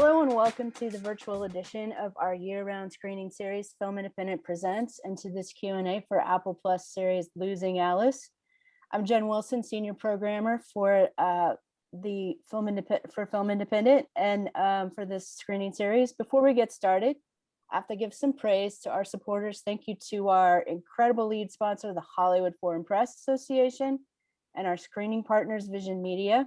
Hello and welcome to the virtual edition of our year-round screening series, Film Independent Presents, and to this Q&A for Apple Plus series, Losing Alice. I'm Jen Wilson, Senior Programmer for the Film Independent and for this screening series. Before we get started, I have to give some praise to our supporters. Thank you to our incredible lead sponsor, the Hollywood Foreign Press Association, and our screening partners, Vision Media.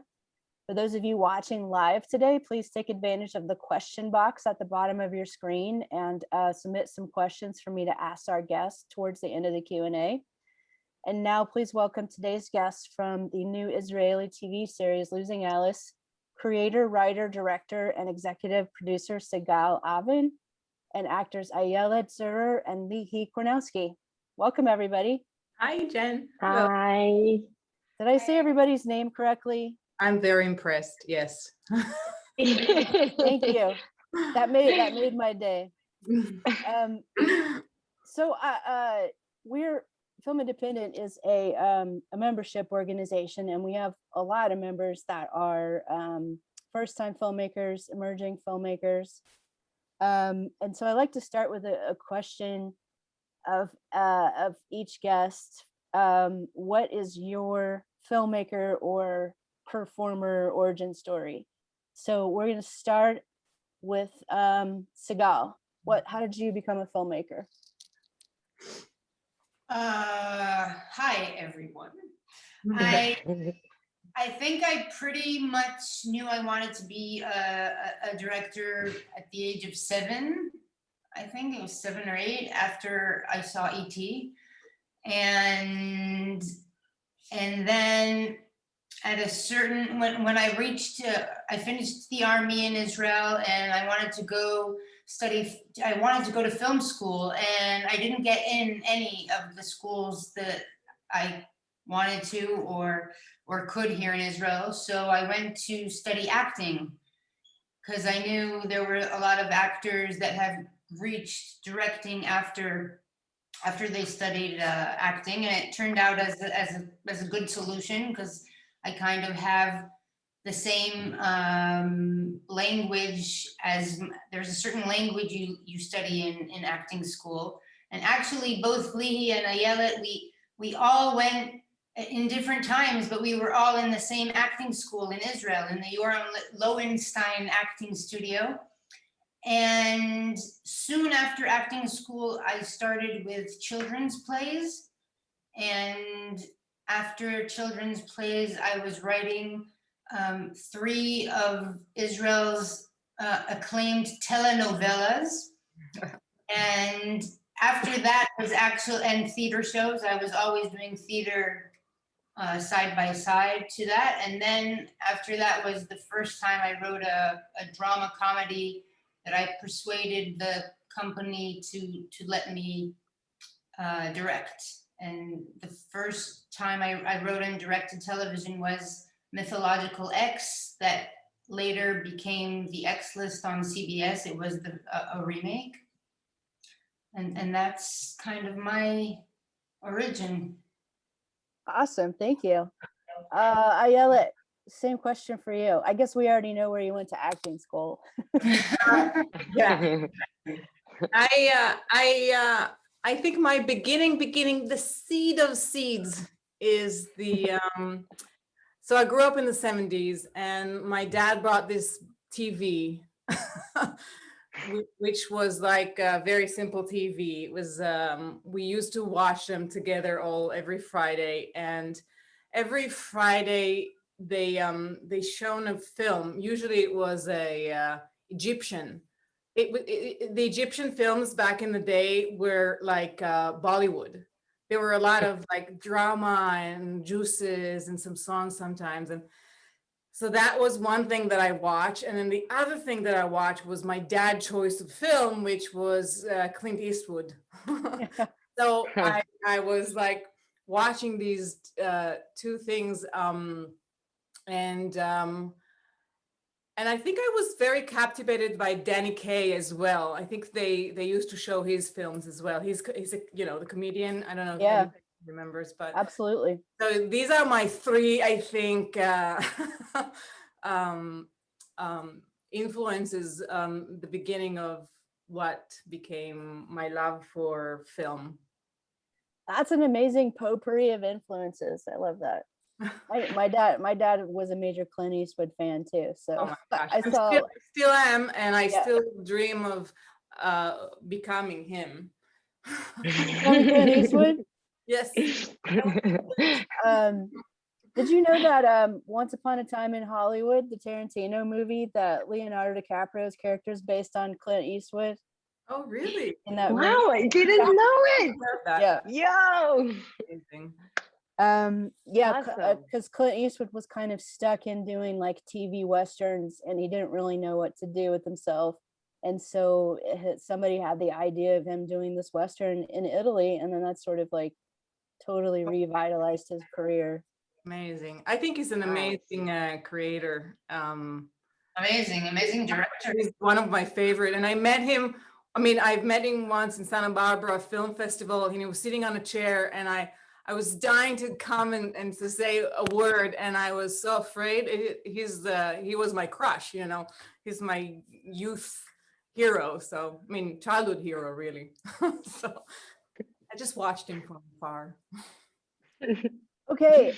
For those of you watching live today, please take advantage of the question box at the bottom of your screen and submit some questions for me to ask our guests towards the end of the Q&A. And now please welcome today's guest from the new Israeli TV series, Losing Alice, creator, writer, director, and executive producer, Sigal Avin, and actors Ayelet Zurer and Lihi Kornowski. Welcome, everybody. Hi, Jen. Hi. Did I say everybody's name correctly? I'm very impressed. Yes. Thank you. That made my day. So we're Film Independent is a membership organization, and we have a lot of members that are first-time filmmakers, emerging filmmakers. And so I like to start with a question of each guest. What is your filmmaker or performer origin story? So we're going to start with Sigal. How did you become a filmmaker? Hi everyone. I think I pretty much knew I wanted to be a director at the age of 7. I think it was 7 or 8 after I saw E.T. And then at a certain, when I finished the army in Israel and I wanted to go to film school, and I didn't get in any of the schools that I wanted to or could here in Israel. So I went to study acting because I knew there were a lot of actors that have reached directing after they studied acting, and it turned out as a good solution because I kind of have the same language as there's a certain language you study in acting school. And actually both Lihi and Ayelet, we all went in different times, but we were all in the same acting school in Israel, in the Yoram Lowenstein acting studio. And soon after acting school, I started with children's plays. And after children's plays, I was writing 3 of Israel's acclaimed telenovelas. And after that was and theater shows. I was always doing theater side by side to that. And then after that was the first time I wrote a drama comedy that I persuaded the company to let me direct. And the first time I wrote and directed television was Mythological X, that later became The X List on CBS. It was a remake. And that's kind of my origin. Awesome, thank you. Ayelet, same question for you. I guess we already know where you went to acting school. Yeah. I think my beginning, the seed of seeds is the, so I grew up in the 70s and my dad brought this TV, which was like a very simple TV. It was, we used to watch them together every Friday, and every Friday they shown a film. Usually it was Egyptian. The Egyptian films back in the day were like Bollywood. There were a lot of like drama and juices and some songs sometimes. And so that was one thing that I watched. And then the other thing that I watched was my dad's choice of film, which was Clint Eastwood. So I was like watching these 2 things. And I think I was very captivated by Danny Kaye as well. I think they used to show his films as well. He's a, the comedian. I don't know if anybody remembers, but absolutely. So these are my 3, I think, influences the beginning of what became my love for film. That's an amazing potpourri of influences. I love that. My dad was a major Clint Eastwood fan too. So Oh my gosh. I saw Still am, and I Yeah. still dream of becoming him. Clint Eastwood. Yes. Did you know that Once Upon a Time in Hollywood, the Tarantino movie, that Leonardo DiCaprio's character is based on Clint Eastwood Oh, really? in that movie? Wow, I didn't know it. Yeah. Yo. Amazing. Yeah, Awesome. because Clint Eastwood was kind of stuck in doing like TV westerns, and he didn't really know what to do with himself. And so somebody had the idea of him doing this western in Italy, and then that sort of like totally revitalized his career. Amazing. I think he's an amazing creator. Amazing director. He's one of my favorite, and I met him. I mean, I've met him once in Santa Barbara Film Festival, and he was sitting on a chair, and I was dying to come and to say a word, and I was so afraid. He was my crush, you know. He's my youth hero. So, I mean, childhood hero, really. So, I just watched him from afar. Okay,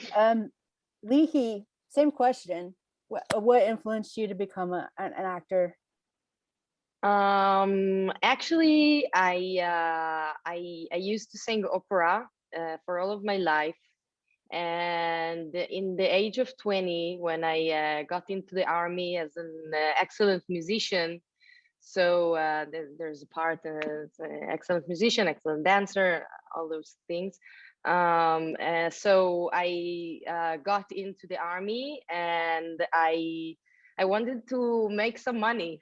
Lihi, same question. What influenced you to become an actor? Actually, I used to sing opera for all of my life, and in the age of 20, when I got into the army as an excellent musician, so there's a part as an excellent musician, excellent dancer, all those things. So I got into the army, and I wanted to make some money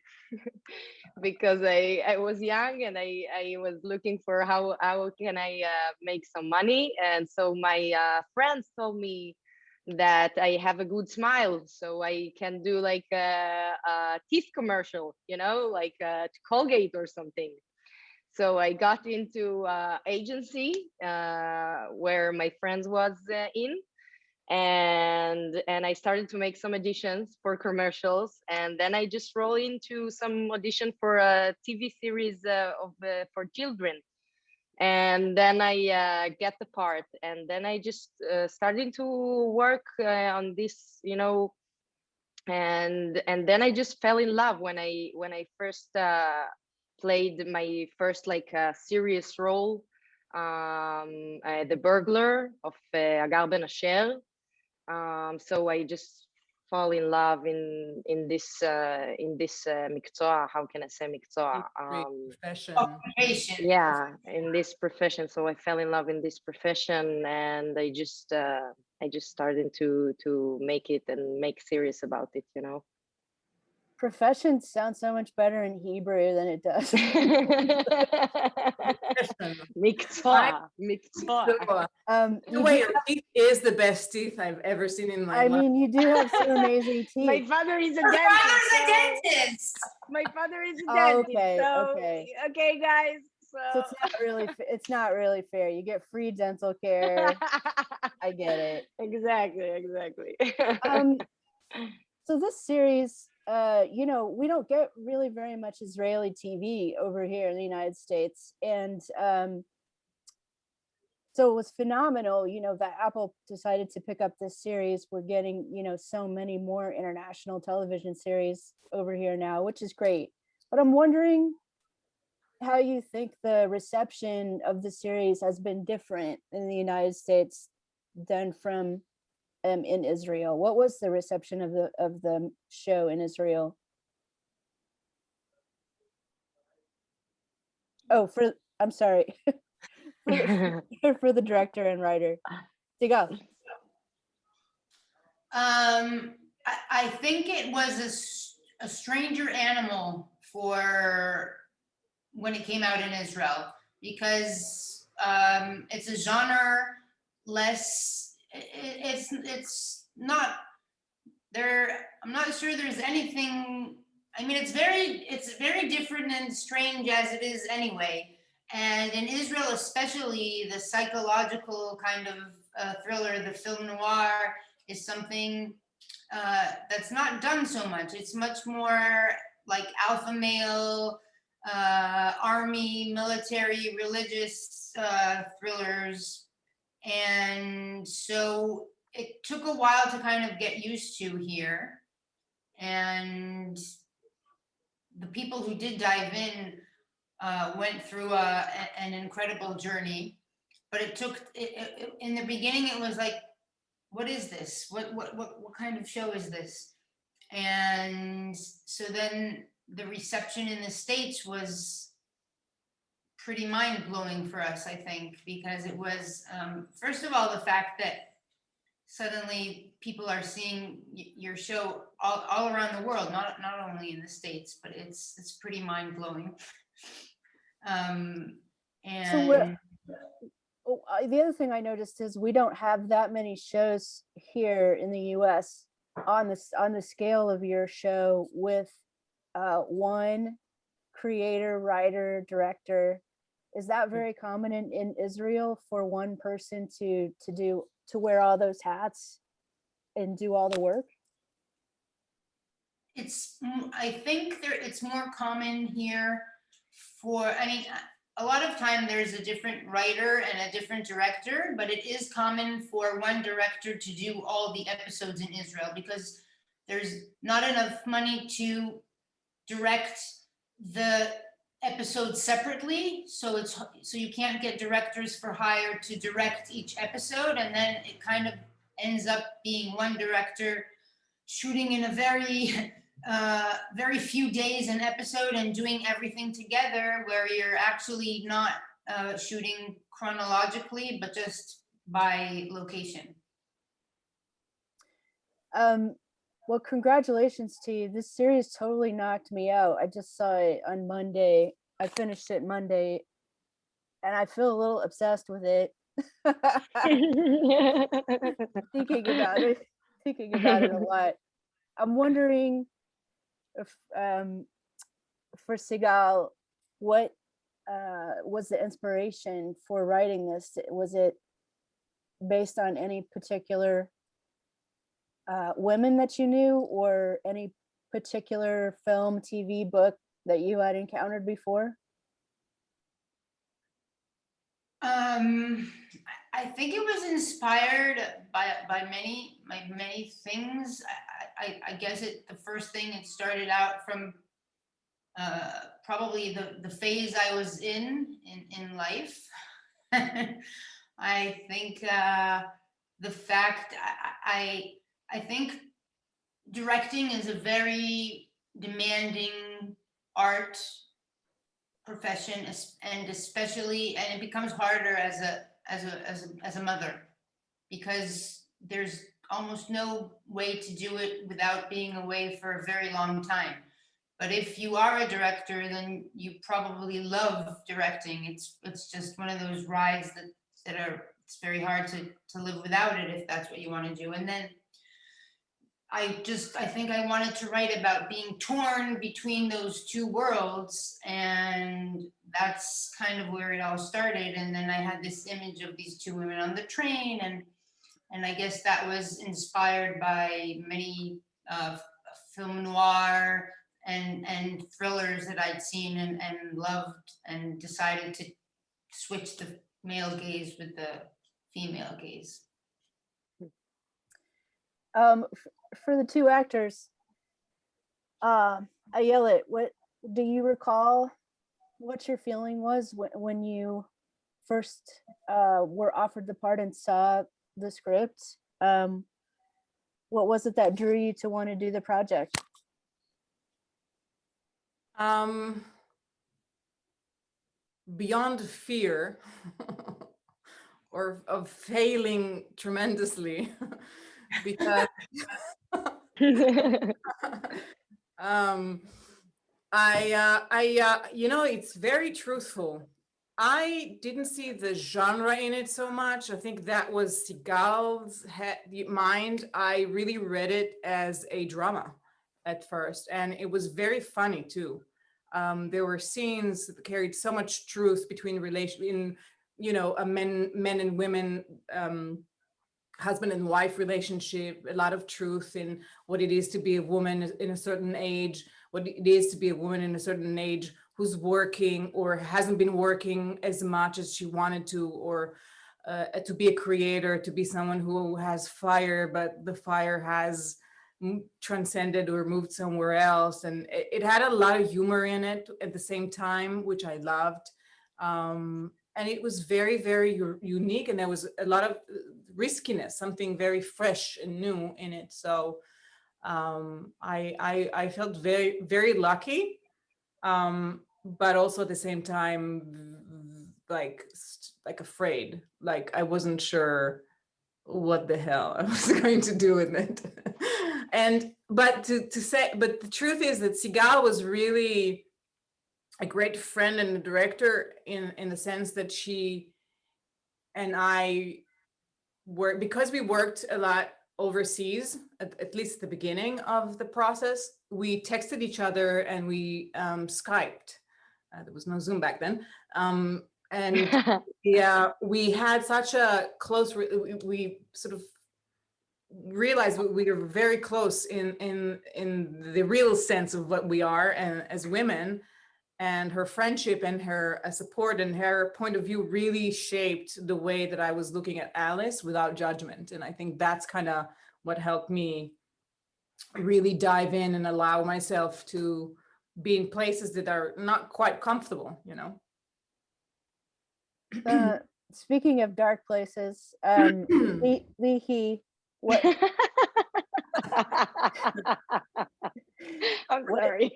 because I was young, and I was looking for how can I make some money. And so my friends told me that I have a good smile, so I can do like a teeth commercial, you know, like Colgate or something. So I got into agency where my friends was in, and I started to make some auditions for commercials, and then I just roll into some audition for a TV series for children, and then I get the part, and then I just started to work on this, you know, and then I just fell in love when I first played my first like serious role, the burglar of Agar Ben Asher. So I just fall in love in this מקצוע. How can I say מקצוע? Profession. Occupation. Yeah, in this profession. So I fell in love in this profession, and I just started to make it and make serious about it, you know. Profession sounds so much better in Hebrew than it does. מקצוע. The way your teeth is the best teeth I've ever seen in my I life. mean, you do have some amazing teeth. My father is a Her dentist. father's a so- dentist. My father is a Oh, dentist. okay, so, okay. Okay, guys. So it's not really fair. You get free dental care. I get it. Exactly. So this series, you know, we don't get really very much Israeli TV over here in the United States, and so it was phenomenal, you know, that Apple decided to pick up this series. We're getting, you know, so many more international television series over here now, which is great. But I'm wondering how you think the reception of the series has been different in the United States than from in Israel. What was the reception of the show in Israel? Oh, I'm sorry. for the director and writer. Sigal. I think it was a stranger animal for when it came out in Israel, because it's a genre less. It's not there. I'm not sure there's anything. I mean, it's very different and strange as it is anyway. And in Israel, especially, the psychological kind of thriller, the film noir, is something that's not done so much. It's much more like alpha male, army, military, religious thrillers. And so it took a while to kind of get used to here. And the people who did dive in went through an incredible journey. But it took, in the beginning, it was like, what is this? What kind of show is this? And so then the reception in the States was pretty mind-blowing for us, I think, because it was, first of all, the fact that suddenly people are seeing your show all around the world, not only in the States, but it's pretty mind-blowing. And So the other thing I noticed is we don't have that many shows here in the US on the scale of your show with one creator, writer, director. Is that very common in Israel for one person to wear all those hats and do all the work? I think it's more common here for, I mean, a lot of time there's a different writer and a different director, but it is common for one director to do all the episodes in Israel because there's not enough money to direct the episodes separately. So you can't get directors for hire to direct each episode. And then it kind of ends up being one director shooting in a very few days an episode and doing everything together, where you're actually not shooting chronologically, but just by location. Well, congratulations to you. This series totally knocked me out. I just saw it on Monday. I finished it Monday, and I feel a little obsessed with it. Thinking about it a lot. I'm wondering if, for Sigal, what was the inspiration for writing this? Was it based on any particular women that you knew, or any particular film, TV, book that you had encountered before? I think it was inspired by many things. I guess the first thing, it started out from probably the phase I was in life. I think the fact I think directing is a very demanding art profession, and it becomes harder as a mother, because there's almost no way to do it without being away for a very long time. But if you are a director, then you probably love directing. It's just one of those rides that are, it's very hard to live without it, if that's what you want to do. And then I think I wanted to write about being torn between those two worlds, and that's kind of where it all started. And then I had this image of these two women on the train, and I guess that was inspired by many film noir and thrillers that I'd seen and loved, and decided to switch the male gaze with the female gaze. For the two actors, Ayelet, what do you recall what your feeling was when you first were offered the part and saw the script? What was it that drew you to want to do the project? Beyond fear or of failing tremendously, because it's very truthful. I didn't see the genre in it so much. I think that was Sigal's mind. I really read it as a drama at first, and it was very funny too. There were scenes that carried so much truth between men and women husband and wife relationship, a lot of truth in what it is to be a woman in a certain age, what it is to be a woman in a certain age who's working or hasn't been working as much as she wanted to, or to be a creator, to be someone who has fire, but the fire has transcended or moved somewhere else. And it had a lot of humor in it at the same time, which I loved. And it was very, very unique. And there was a lot of riskiness, something very fresh and new in it. So I felt very, very lucky. But also at the same time, like afraid, like I wasn't sure what the hell I was going to do with it. But the truth is that Sigal was really a great friend and a director in the sense that she and I were, because we worked a lot overseas, at least at the beginning of the process, we texted each other and we Skyped. There was no Zoom back then. And yeah, we had such a close, we sort of realized we were very close in the real sense of what we are and as women. And her friendship and her support and her point of view really shaped the way that I was looking at Alice without judgment. And I think that's kind of what helped me really dive in and allow myself to be in places that are not quite comfortable, you know. Speaking of dark places, Lihi, what? I'm sorry.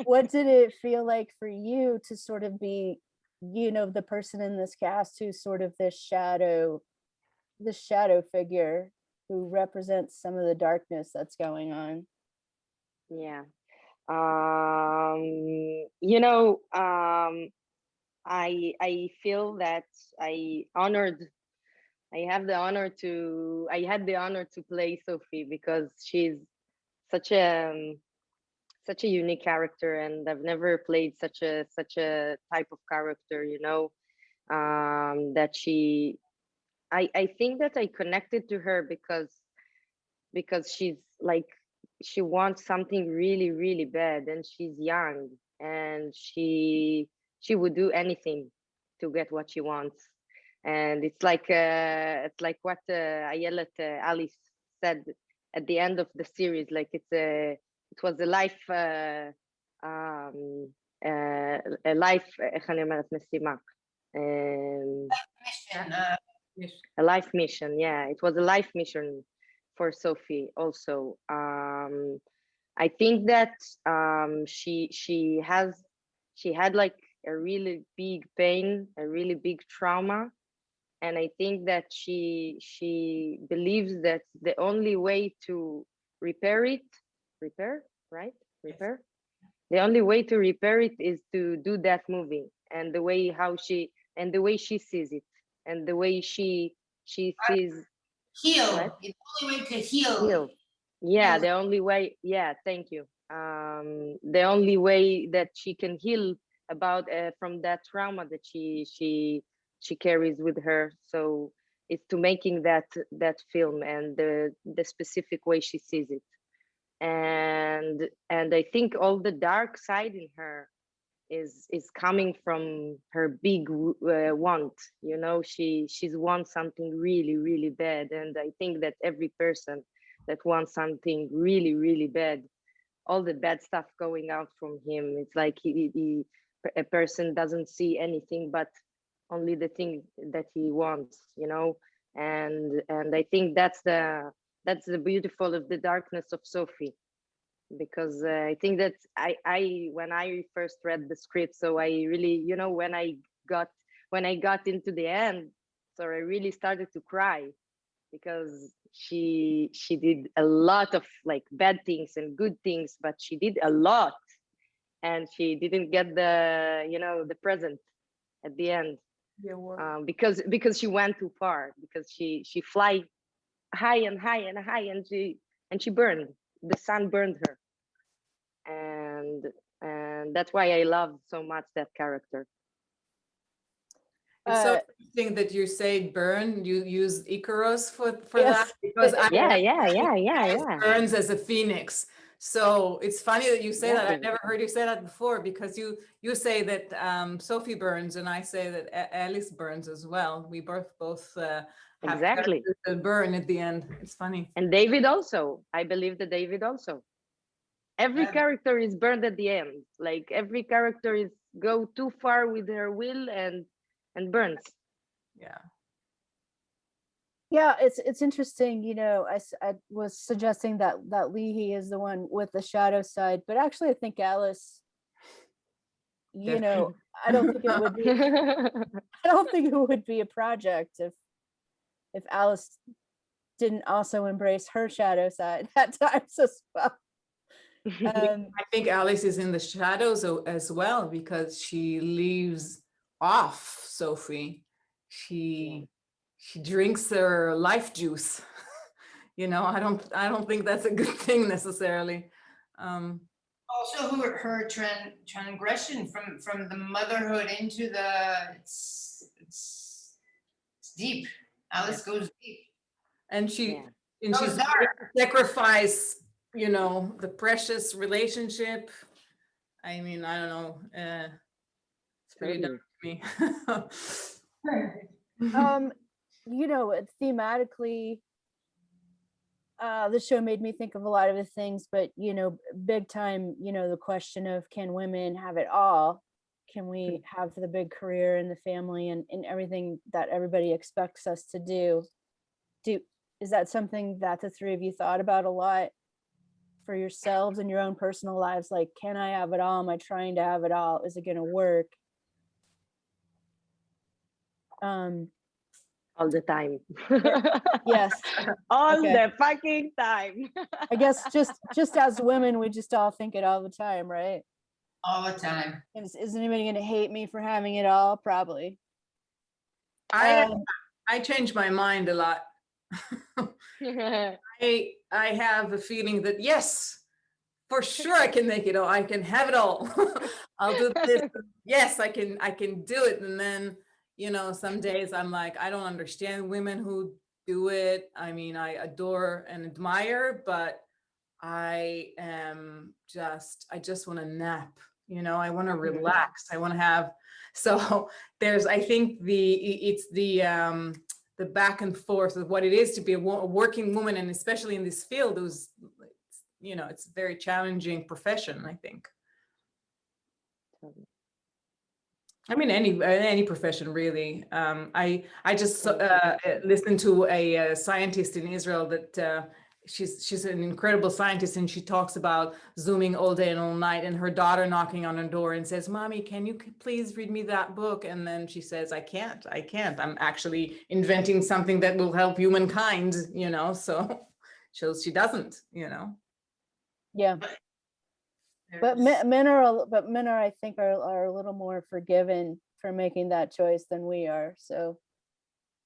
What did it feel like for you to sort of be, you know, the person in this cast who's sort of this shadow figure who represents some of the darkness that's going on? Yeah. You know, I feel that I had the honor to play Sophie, because she's such a unique character, and I've never played such a type of character, you know. That I think that I connected to her because she's like, she wants something really, really bad, and she's young, and she would do anything to get what she wants. And it's like what Ayelet Alice said at the end of the series, like it was a life a life, איך אני אומרת, משימה. Mission, A life mission, yeah, it was a life mission for Sophie also. I think that she had like a really big pain, a really big trauma, and I think that she believes that the only way to repair, right? Repair. The only way to repair it is to do that movie, and the way she sees it, and the way she sees heal. Right? It's the only way to heal. heal. Yeah, Heal. the only way. Yeah, thank you. The only way that she can heal about from that trauma that she carries with her. So it's to making that film, and the specific way she sees it. And I think all the dark side in her is coming from her big want, you know. She's wants something really, really bad, and I think that every person that wants something really, really bad, all the bad stuff going out from him, it's like a person doesn't see anything but only the thing that he wants, you know. And I think that's the beautiful of the darkness of Sophie, because I think that I when I first read the script, so I really, you know, when I got into the end, so I really started to cry, because she did a lot of like bad things and good things, but she did a lot, and she didn't get the, you know, the present at the end, because she went too far, because she fly high and high and high, and she burned, the sun burned her, and that's why I love so much that character. It's so Uh, interesting that you say burn. You use Icarus for Yes. that because I Yeah. burns as a phoenix. So it's funny that you say that. I Exactly. never heard you say that before because you say that Sophie burns and I say that Alice burns as well. We both have Exactly. characters that burn at the end. It's funny. And David also. I believe that David also. Every Yeah. character is burned at the end. Like every character is go too far with her will and burns. Yeah. Yeah, it's interesting. I was suggesting that Lihi is the one with the shadow side, but actually, I think Alice. Definitely. I don't think it would be. I don't think it would be a project if Alice didn't also embrace her shadow side at times as well. I think Alice is in the shadows as well because she leaves off Sophie. She drinks her life juice. I don't think that's a good thing necessarily. Also, her transgression from the motherhood into it's deep. Alice goes deep. And she's Goes dark. willing to sacrifice, the precious relationship. I mean, I don't know. It's pretty dark to me. Thematically, the show made me think of a lot of the things, but big time, the question of, can women have it all? Can we have the big career and the family and everything that everybody expects us to do? Is that something that the three of you thought about a lot for yourselves and your own personal lives? Like, can I have it all? Am I trying to have it all? Is it going to work? All the time. Yes. All Okay. the fucking time. I guess just as women, we just all think it all the time, right? All the time. Is anybody going to hate me for having it all? Probably. I change my mind a lot. I have a feeling that yes, for sure I can make it all. I can have it all. I'll do this. Yes, I can do it. And then, some days I'm like, I don't understand women who do it. I mean, I adore and admire, but I just want to nap. I want to relax. I want to have, so I think it's the back and forth of what it is to be a working woman, and especially in this field, it's a very challenging profession, I think. I mean, any profession really. I just listened to a scientist in Israel that she's an incredible scientist, and she talks about zooming all day and all night, and her daughter knocking on her door and says, "Mommy, can you please read me that book?" And then she says, I can't. I'm actually inventing something that will help humankind, so she doesn't, Yeah. But men are, I think, are a little more forgiven for making that choice than we are. So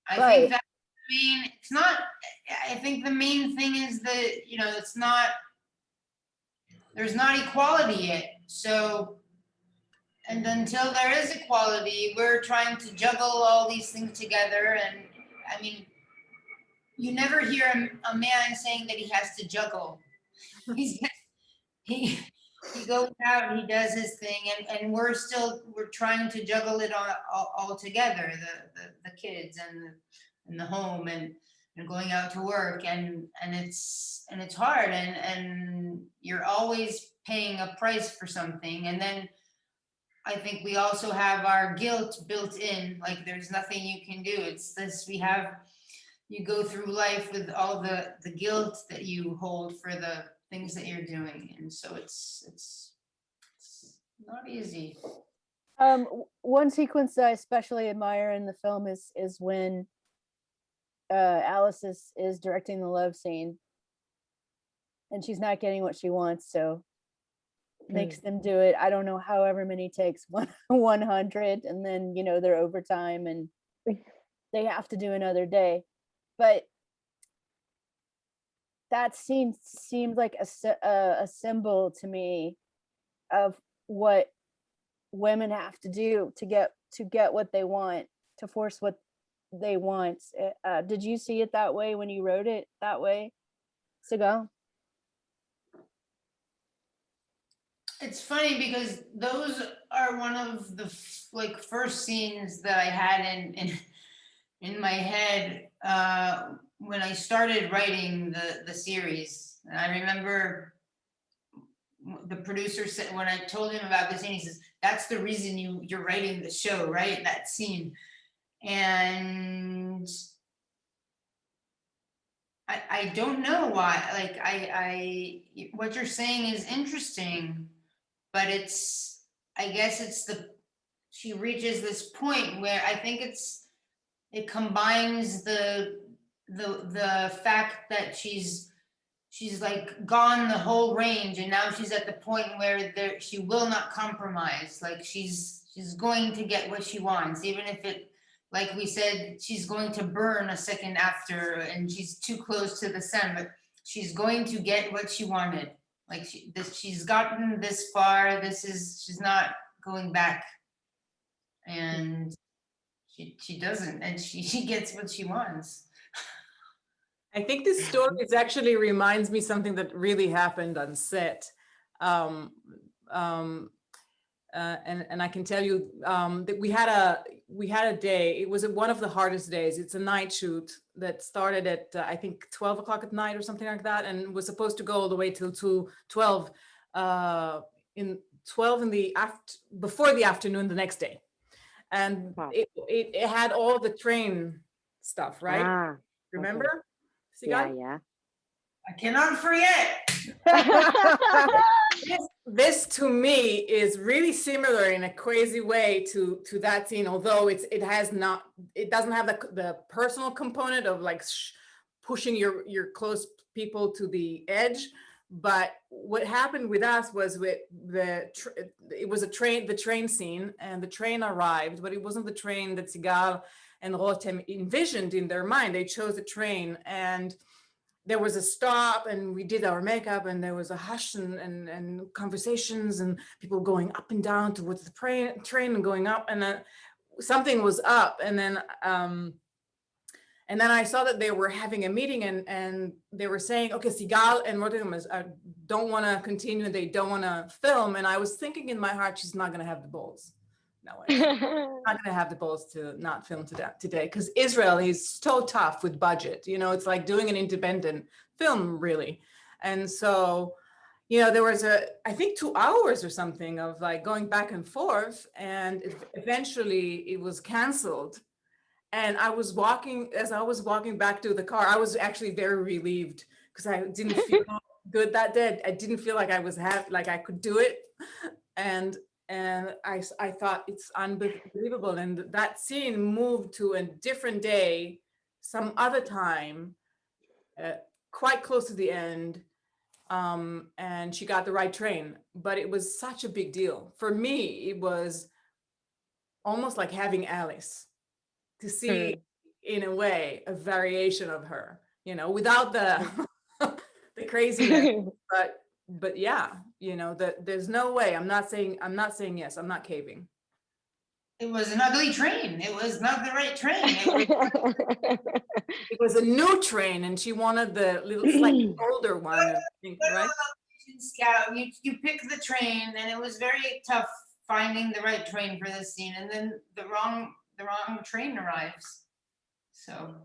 I think that it's not, I think the main thing is that, it's not, there's not equality yet. So, and until there is equality, we're trying to juggle all these things together. And I mean, you never hear a man saying that he has to juggle. He goes out and he does his thing, and we're trying to juggle it all together, the kids and the home and going out to work, and it's hard, and you're always paying a price for something. And then I think we also have our guilt built in, like there's nothing you can do. It's this, you go through life with all the guilt that you hold for the things that you're doing, and so it's not easy. One sequence that I especially admire in the film is when Alice is directing the love scene, and she's not getting what she wants, so makes them do it. I don't know, however many takes, 100, and then they're overtime and they have to do another day. But that scene seemed like a symbol to me of what women have to do to get what they want. to force what they want. Did you see it that way when you wrote it that way, Sigal? It's funny because those are one of the like first scenes that I had in my head when I started writing the series. And I remember the producer said, when I told him about the scene, he says, "That's the reason you're writing the show, right? That scene." And I don't know why. Like I what you're saying is interesting, but I guess she reaches this point where I think it combines the fact that she's like gone the whole range, and now she's at the point where she will not compromise. Like she's going to get what she wants, even if it, like we said, she's going to burn a second after and she's too close to the sun, but she's going to get what she wanted. Like she's gotten this far. She's not going back, and she doesn't, and she gets what she wants. I think this story is actually reminds me something that really happened on set. And I can tell you that we had a day. It was one of the hardest days. It's a night shoot that started at I think 12 o'clock at night or something like that, and was supposed to go all the way till 12 in before the afternoon the next day, and Wow. it had all the train stuff, right? Remember? Yeah, Sigal? yeah. I cannot forget. This to me is really similar in a crazy way to that scene, although it doesn't have the personal component of like pushing your close people to the edge. But what happened with us was with it was the train scene, and the train arrived, but it wasn't the train that Sigal and Rotem envisioned in their mind. They chose a train, and there was a stop, and we did our makeup, and there was a hush and conversations and people going up and down towards the train and going up, and then something was up, and then I saw that they were having a meeting, and they were saying, okay, Sigal and Rotem don't want to continue, they don't want to film. And I was thinking in my heart, she's not going to have the balls. No way. Not going to have the balls to not film today, because Israel is so tough with budget. It's like doing an independent film, really. And so, there was I think 2 hours or something of like going back and forth, and eventually it was canceled. And as I was walking back to the car, I was actually very relieved, because I didn't feel good that day. I didn't feel like I was like I could do it. And I thought it's unbelievable. And that scene moved to a different day, some other time, quite close to the end. And she got the right train, but it was such a big deal. For me, it was almost like having Alice, to see in a way a variation of her, without the the craziness, but yeah, that there's no way. I'm not saying yes, I'm not caving. It was an ugly train. It was not the right train. It was a new train, and she wanted the little slightly older one, I think, right? Scout, you pick the train, and it was very tough finding the right train for this scene, and then the wrong train arrives. So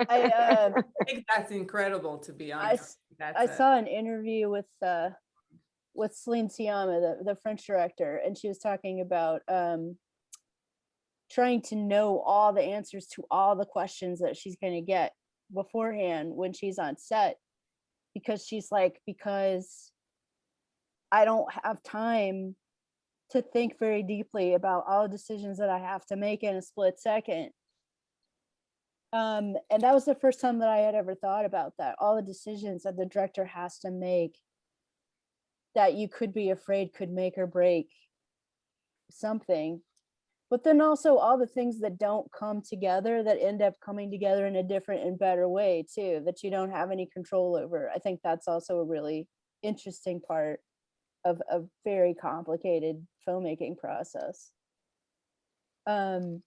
I think that's incredible, to be honest. I saw an interview with Celine Sciamma, the French director, and she was talking about trying to know all the answers to all the questions that she's going to get beforehand when she's on set, because she's like, because I don't have time to think very deeply about all the decisions that I have to make in a split second. And that was the first time that I had ever thought about that. All the decisions that the director has to make, that you could be afraid could make or break something. But then also all the things that don't come together, that end up coming together in a different and better way too, that you don't have any control over. I think that's also a really interesting part of a very complicated filmmaking process. So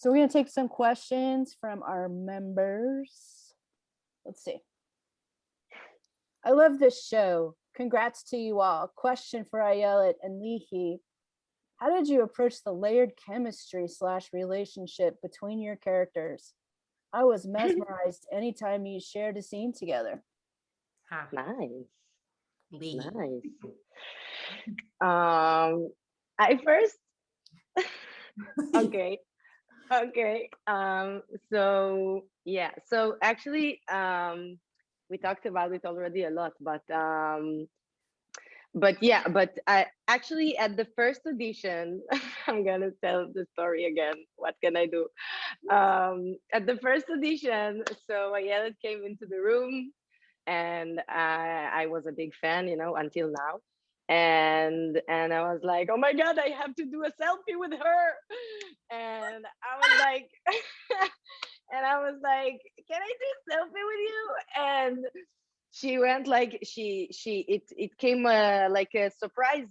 we're gonna take some questions from our members. Let's see. I love this show. Congrats to you all. Question for Ayelet and Lihi. How did you approach the layered chemistry / relationship between your characters? I was mesmerized anytime you shared a scene together. Ha, Nice. Lee. Nice. I first okay. So yeah, so actually we talked about it already a lot, but yeah, but I actually at the first audition, I'm gonna tell the story again. What can I do? At the first audition, so Ayelet came into the room, and I was a big fan, until now. And I was like, oh my God, I have to do a selfie with her. And I was like, can I do a selfie with you? And she went like it came like a surprise,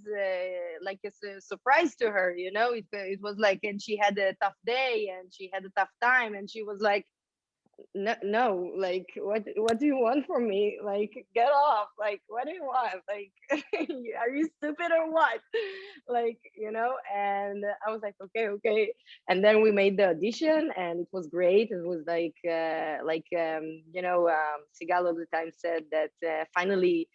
surprise to her, it was like, and she had a tough day and she had a tough time, and she was like, no, like what do you want from me? Like, get off, like what do you want? Like are you stupid or what? Like, and I was like, okay. And then we made the audition and it was great. It was Sigal all the time said that finally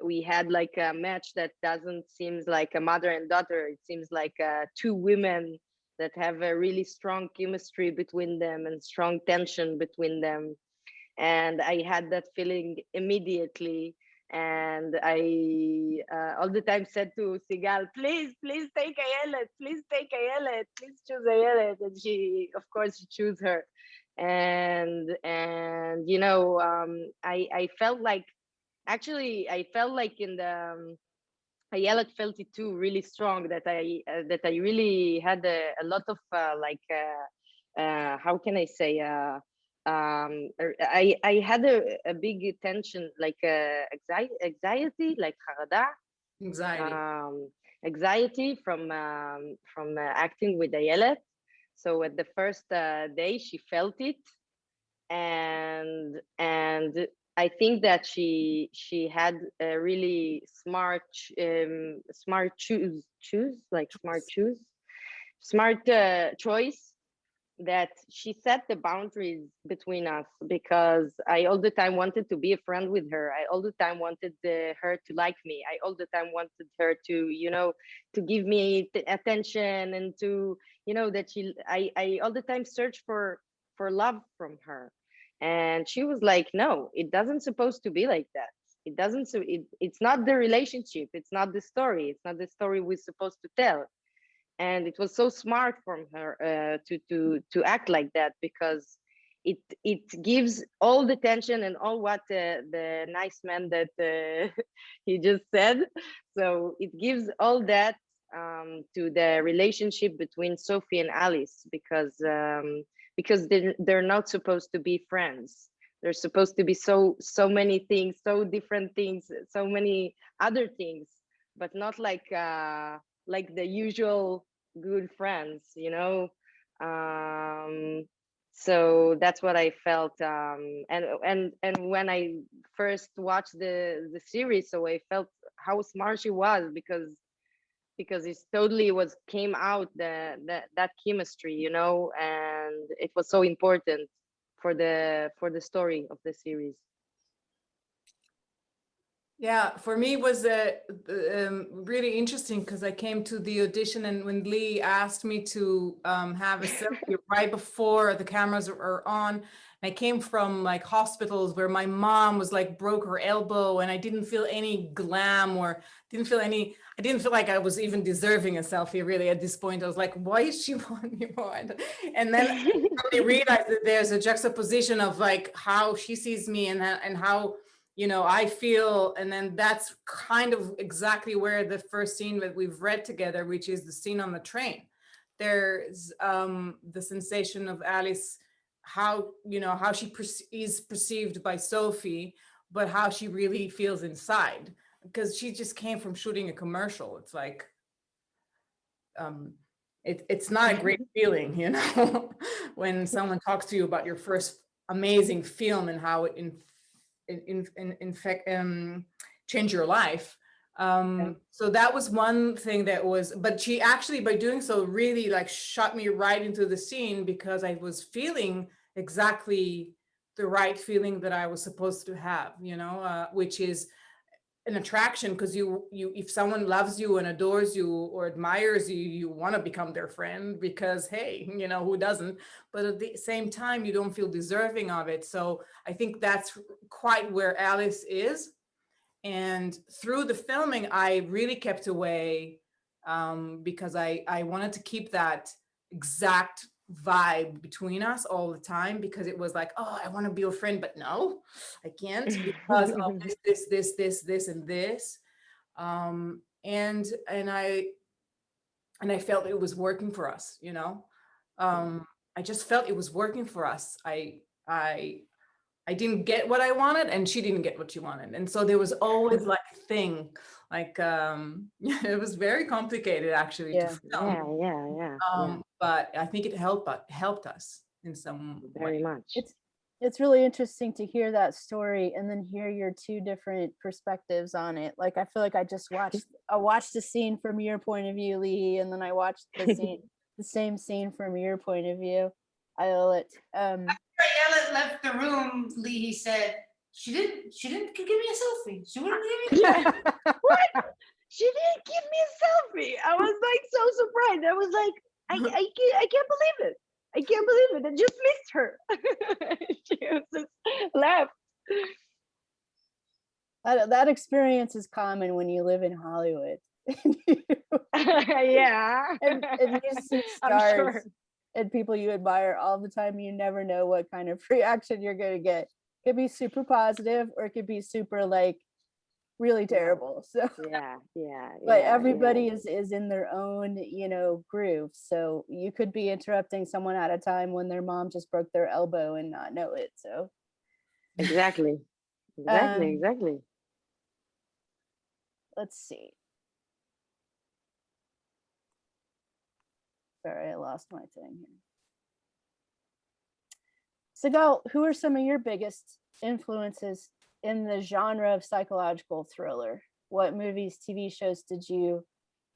we had like a match that doesn't seem like a mother and daughter. It seems like two women that have a really strong chemistry between them and strong tension between them. And I had that feeling immediately. And I all the time said to Sigal, please take Ayelet, please take Ayelet, please choose Ayelet. And she, of course, she chose her. And I felt like, actually, I felt like in the Ayelet felt it too, really strong, that I really had a lot of how can I say, I had a big tension, like anxiety, like harada, Anxiety. anxiety from acting with Ayelet. So at the first day, she felt it, and I think that she had a really smart choice, that she set the boundaries between us, because I all the time wanted to be a friend with her. I all the time wanted her to like me. I all the time wanted her to to give me attention, and to that I all the time search for love from her. And she was like, no, it doesn't supposed to be like that. It doesn't, so it's not the relationship, it's not the story, it's not the story we're supposed to tell. And it was so smart from her to act like that, because it gives all the tension and all what the nice man that he just said. So it gives all that to the relationship between Sophie and Alice, because they're not supposed to be friends. They're supposed to be so many things, so different things, so many other things, but not like the usual good friends. So that's what I felt, and when I first watched the series, so I felt how smart she was, because it totally came out that chemistry, and it was so important for the story of the series. Yeah, for me it was really interesting, because I came to the audition, and when Lee asked me to have a selfie right before the cameras are on, I came from like hospitals where my mom was like broke her elbow, and I didn't feel any glam, or I didn't feel like I was even deserving a selfie really at this point. I was like, why is she wanting me more? And then I realized that there's a juxtaposition of like how she sees me and how I feel. And then that's kind of exactly where the first scene that we've read together, which is the scene on the train. There's the sensation of Alice, how she is perceived by Sophie, but how she really feels inside, because she just came from shooting a commercial. It's like it's not a great feeling, you know, when someone talks to you about your first amazing film and how it in fact changed your life. So that was one thing that was, but she actually, by doing so, really like shot me right into the scene, because I was feeling exactly the right feeling that I was supposed to have, you know, which is an attraction, because you if someone loves you and adores you or admires you, you want to become their friend, because hey, you know, who doesn't? But at the same time, you don't feel deserving of it. So I think that's quite where Alice is. And through the filming, I really kept away, because I wanted to keep that exact vibe between us all the time, because it was like, oh, I want to be your friend, but no, I can't, because of this, and this. And I felt it was working for us, you know. I just felt it was working for us. I didn't get what I wanted, and she didn't get what she wanted. And so there was always like a thing, like, it was very complicated actually to Yeah. film. Yeah. But I think it helped us in some Very way. much. It's really interesting to hear that story and then hear your two different perspectives on it. Like, I feel like I watched the scene from your point of view, Lee, and then I watched the same scene from your point of view, Ayelet. Ayelet left the room, Lihi said, she didn't give me a selfie. She wouldn't give me a selfie. What? She didn't give me a selfie. I was like so surprised. I was like, I can't believe it. I can't believe it. I just missed her. She was just left. That experience is common when you live in Hollywood. Yeah. and you see I'm stars sure. and people you admire all the time. You never know what kind of reaction you're going to get. It could be super positive, or it could be super like really terrible. So Yeah. but everybody is in their own, you know, groove. So you could be interrupting someone at a time when their mom just broke their elbow and not know it. So Exactly. Exactly. let's see. Sorry, I lost my thing here. Sigal, who are some of your biggest influences in the genre of psychological thriller? What movies, TV shows did you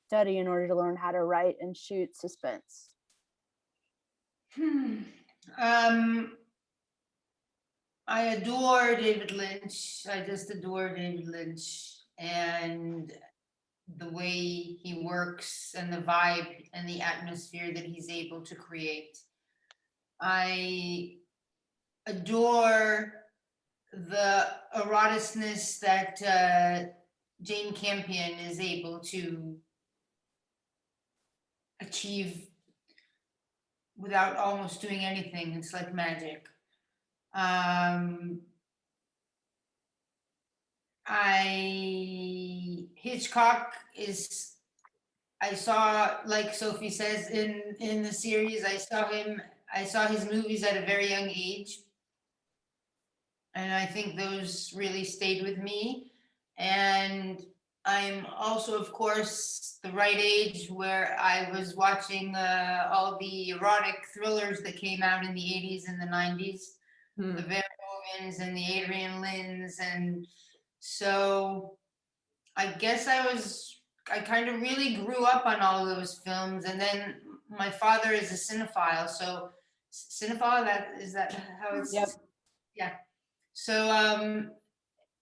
study in order to learn how to write and shoot suspense? I adore David Lynch. I just adore David Lynch and the way he works and the vibe and the atmosphere that he's able to create. I adore the eroticness that Jane Campion is able to achieve without almost doing anything. It's like magic. Hitchcock is, I saw, like Sophie says in the series, I saw his movies at a very young age. And I think those really stayed with me. And I'm also, of course, the right age where I was watching all the erotic thrillers that came out in the 80s and the 90s, the Verhovens and the Adrian Lyns. And so I guess I kind of really grew up on all of those films. And then my father is a cinephile. So cinephile, is that how it's? Yep. Yeah. So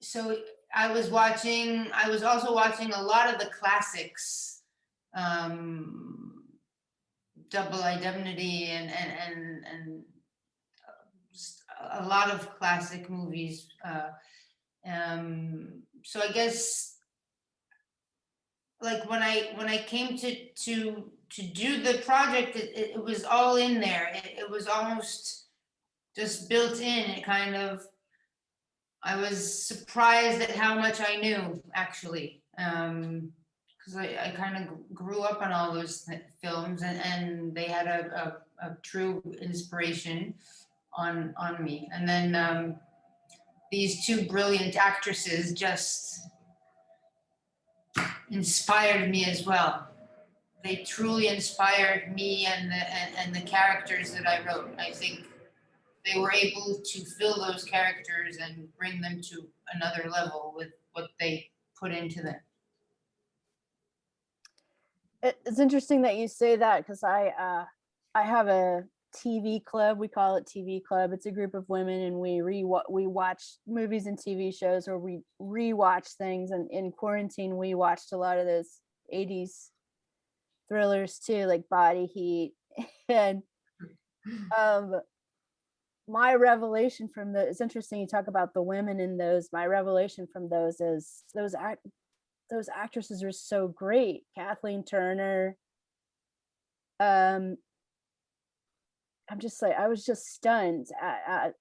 so I was also watching a lot of the classics, Double Indemnity and just a lot of classic movies. So I guess like when I came to do the project, it was all in there. It was almost just built in. It kind of, I was surprised at how much I knew, actually, because I kind of grew up on all those films, and they had a true inspiration on me. And then these two brilliant actresses just inspired me as well. they truly inspired me and the characters that I wrote. I think they were able to fill those characters and bring them to another level with what they put into them. It's interesting that you say that, because I have a TV club. We call it TV Club. It's a group of women, and we watch movies and TV shows, or we rewatch things. And in quarantine, we watched a lot of those 80s thrillers too, like Body Heat. And my revelation from it's interesting you talk about the women in those. My revelation from those is those actresses are so great. Kathleen Turner. I'm just like, I was just stunned at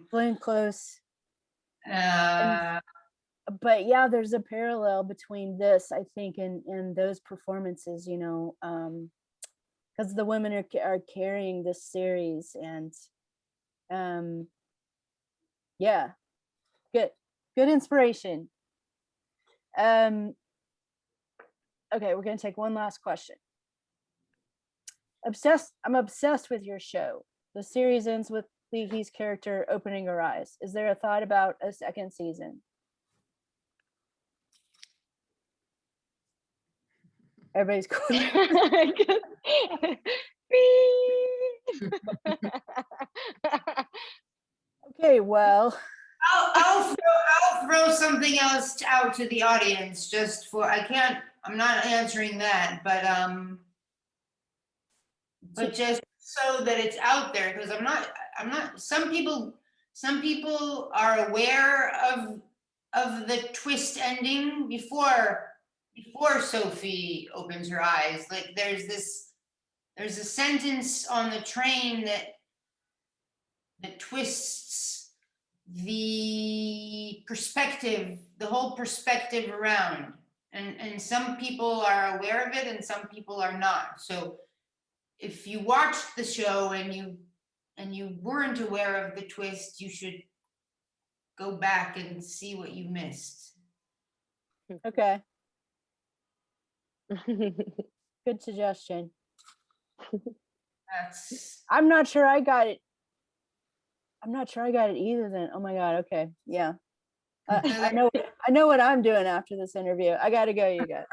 Glenn Close. But yeah, there's a parallel between this, I think, and those performances, you know, because the women are carrying this series, and yeah, good inspiration. Okay, we're gonna take one last question. I'm obsessed with your show. The series ends with Lihi's character opening her eyes. Is there a thought about a second season? Everybody's cool. Okay, well, I'll throw something else out to the audience just for, I'm not answering that, but just so that it's out there, because I'm not, some people are aware of the twist ending before Sophie opens her eyes. Like there's a sentence on the train that twists the whole perspective around. And some people are aware of it and some people are not. So if you watched the show and you weren't aware of the twist, you should go back and see what you missed. okay. Good suggestion. I'm not sure I got it either then. Oh my God. Okay. Yeah. I know what I'm doing after this interview. I gotta go, you guys.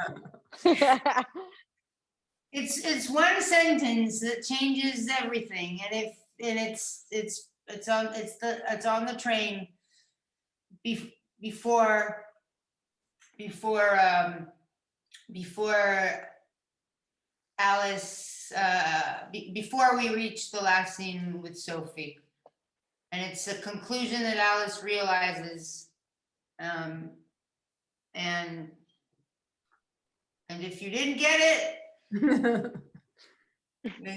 It's one sentence that changes everything, and it's on the train before Alice before we reach the last scene with Sophie, and it's a conclusion that Alice realizes, and if you didn't get it, then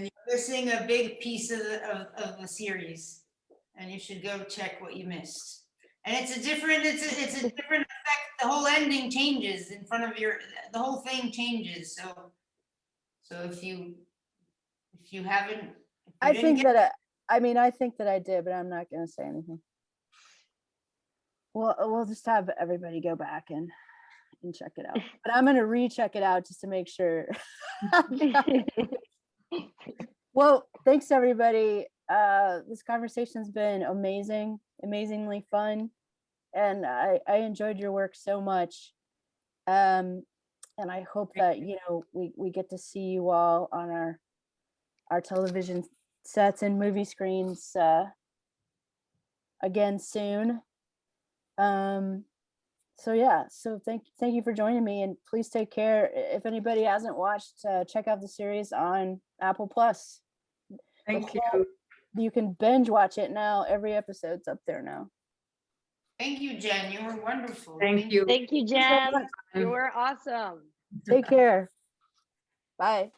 you're missing a big piece of the series, and you should go check what you missed. And it's a different effect. The whole ending changes in front of the whole thing changes. So if you haven't, I think that I did, but I'm not gonna say anything. Well, we'll just have everybody go back and check it out. But I'm gonna recheck it out just to make sure. Well, thanks everybody. This conversation's been amazingly fun, and I enjoyed your work so much. And I hope that we get to see you all on our television sets and movie screens again soon. So yeah, so thank you for joining me, and please take care. If anybody hasn't watched, check out the series on Apple Plus. Thank you. You can binge watch it now. Every episode's up there now. Thank you, Jen. You were wonderful. Thank you. Thank you, Jen. You were awesome. Take care. Bye.